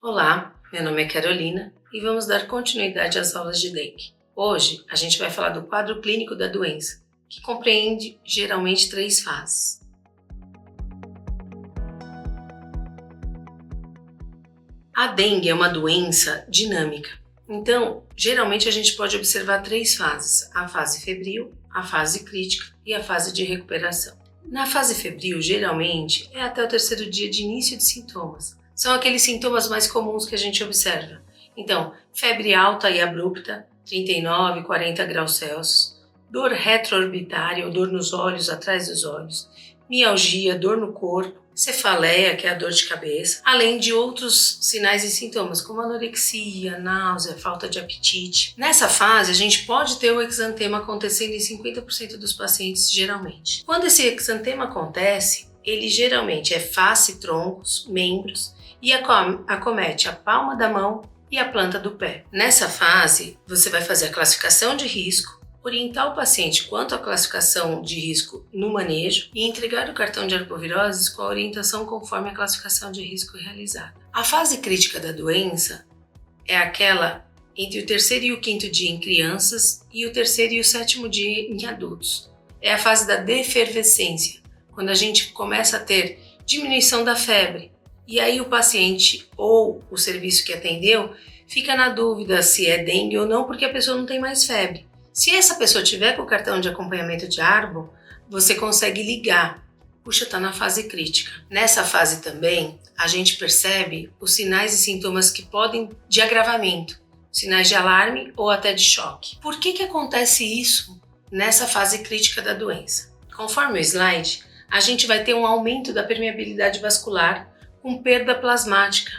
Olá, meu nome é Carolina e vamos dar continuidade às aulas de dengue. Hoje a gente vai falar do quadro clínico da doença, que compreende geralmente 3 fases. A dengue é uma doença dinâmica, então geralmente a gente pode observar 3 fases: a fase febril, a fase crítica e a fase de recuperação. Na fase febril, geralmente é até o 3º dia de início de sintomas. São aqueles sintomas mais comuns que a gente observa. Então, febre alta e abrupta, 39, 40 graus Celsius, dor retroorbitária ou dor nos olhos, atrás dos olhos, mialgia, dor no corpo, cefaleia, que é a dor de cabeça, além de outros sinais e sintomas, como anorexia, náusea, falta de apetite. Nessa fase, a gente pode ter o exantema acontecendo em 50% dos pacientes, geralmente. Quando esse exantema acontece, ele geralmente é face, troncos, membros, e acomete a palma da mão e a planta do pé. Nessa fase, você vai fazer a classificação de risco, orientar o paciente quanto à classificação de risco no manejo e entregar o cartão de arboviroses com a orientação conforme a classificação de risco realizada. A fase crítica da doença é aquela entre o 3º e o 5º dia em crianças e o 3º e o 7º dia em adultos. É a fase da defervescência, quando a gente começa a ter diminuição da febre. E aí o paciente ou o serviço que atendeu fica na dúvida se é dengue ou não, porque a pessoa não tem mais febre. Se essa pessoa tiver com o cartão de acompanhamento de arbo, você consegue ligar. Puxa, está na fase crítica. Nessa fase também, a gente percebe os sinais e sintomas que podem de agravamento, sinais de alarme ou até de choque. Por que acontece isso nessa fase crítica da doença? Conforme o slide, a gente vai ter um aumento da permeabilidade vascular com perda plasmática.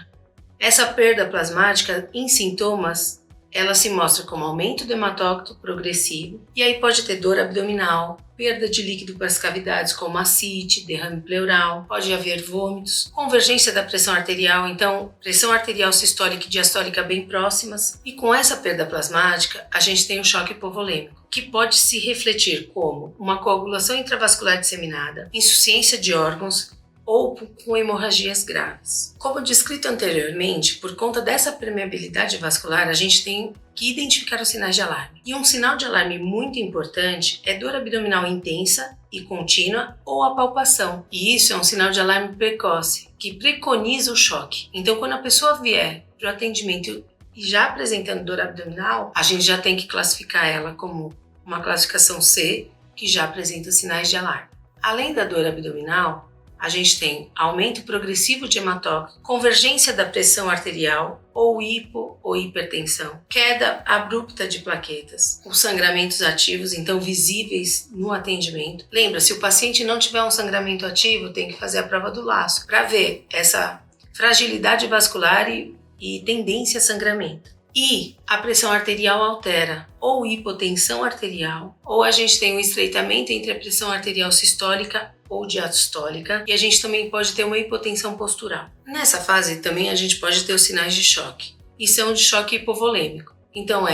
Essa perda plasmática em sintomas, ela se mostra como aumento do hematócrito progressivo, e aí pode ter dor abdominal, perda de líquido para as cavidades como ascite, derrame pleural, pode haver vômitos, convergência da pressão arterial, então pressão arterial sistólica e diastólica bem próximas, e com essa perda plasmática a gente tem o choque hipovolêmico, que pode se refletir como uma coagulação intravascular disseminada, insuficiência de órgãos, ou com hemorragias graves. Como descrito anteriormente, por conta dessa permeabilidade vascular, a gente tem que identificar os sinais de alarme. E um sinal de alarme muito importante é dor abdominal intensa e contínua ou a palpação. E isso é um sinal de alarme precoce, que preconiza o choque. Então, quando a pessoa vier para o atendimento e já apresentando dor abdominal, a gente já tem que classificar ela como uma classificação C, que já apresenta sinais de alarme. Além da dor abdominal, a gente tem aumento progressivo de hematócrito, convergência da pressão arterial ou hipo ou hipertensão, queda abrupta de plaquetas, os sangramentos ativos, então visíveis no atendimento. Lembra, se o paciente não tiver um sangramento ativo, tem que fazer a prova do laço para ver essa fragilidade vascular e tendência a sangramento. E a pressão arterial altera, ou hipotensão arterial, ou a gente tem um estreitamento entre a pressão arterial sistólica ou diastólica, e a gente também pode ter uma hipotensão postural. Nessa fase também a gente pode ter os sinais de choque, e são de choque hipovolêmico. Então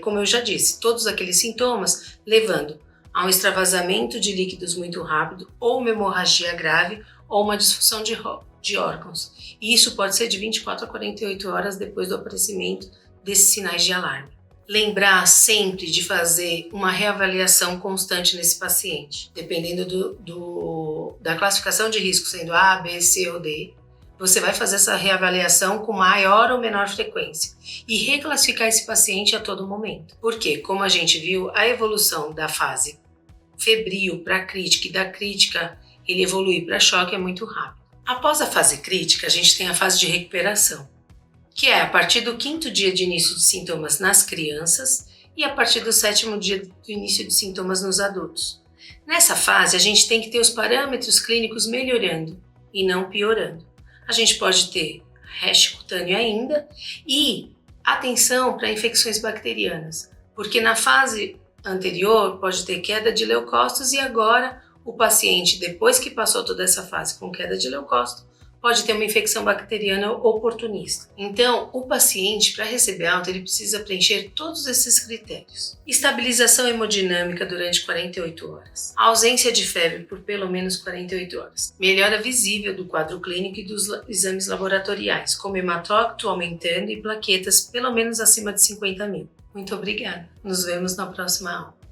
como eu já disse, todos aqueles sintomas levando a um extravasamento de líquidos muito rápido, ou uma hemorragia grave, ou uma disfunção de órgãos. E isso pode ser de 24 a 48 horas depois do aparecimento desses sinais de alarme. Lembrar sempre de fazer uma reavaliação constante nesse paciente. Dependendo da classificação de risco, sendo A, B, C ou D, você vai fazer essa reavaliação com maior ou menor frequência e reclassificar esse paciente a todo momento. Porque, como a gente viu, a evolução da fase febril para crítica e da crítica ele evoluir para choque é muito rápido. Após a fase crítica, a gente tem a fase de recuperação, que é a partir do 5º dia de início de sintomas nas crianças e a partir do 7º dia do início de sintomas nos adultos. Nessa fase, a gente tem que ter os parâmetros clínicos melhorando e não piorando. A gente pode ter rash cutâneo ainda e atenção para infecções bacterianas, porque na fase anterior pode ter queda de leucócitos e agora o paciente, depois que passou toda essa fase com queda de leucócito, pode ter uma infecção bacteriana oportunista. Então, o paciente, para receber alta, ele precisa preencher todos esses critérios. Estabilização hemodinâmica durante 48 horas. A ausência de febre por pelo menos 48 horas. Melhora visível do quadro clínico e dos exames laboratoriais, como hematócrito aumentando e plaquetas pelo menos acima de 50.000. Muito obrigada. Nos vemos na próxima aula.